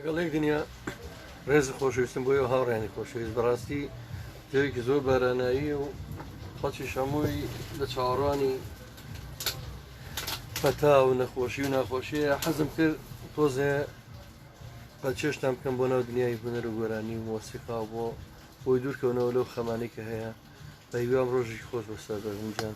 لەگەڵ دنیا ڕێز خۆشەویستم بۆ ئێوە هاوڕێنی خۆشەویست بەڕاستی جێوێکی زۆر بارانایی و خەڵکیش هەمووی لە چاوەڕوانی فەتا و نەخۆشی و ناخۆشیە حەزم کرد تۆزێ بە چێشتان بکەم بۆ ناو دنیای هونەر و گۆرانی و مۆسیقا بۆ بۆی دوورکەونەوە لەو خەمانەی کە هەیە بە هیوام ڕۆژێکی خۆش بەسەر بەرمجان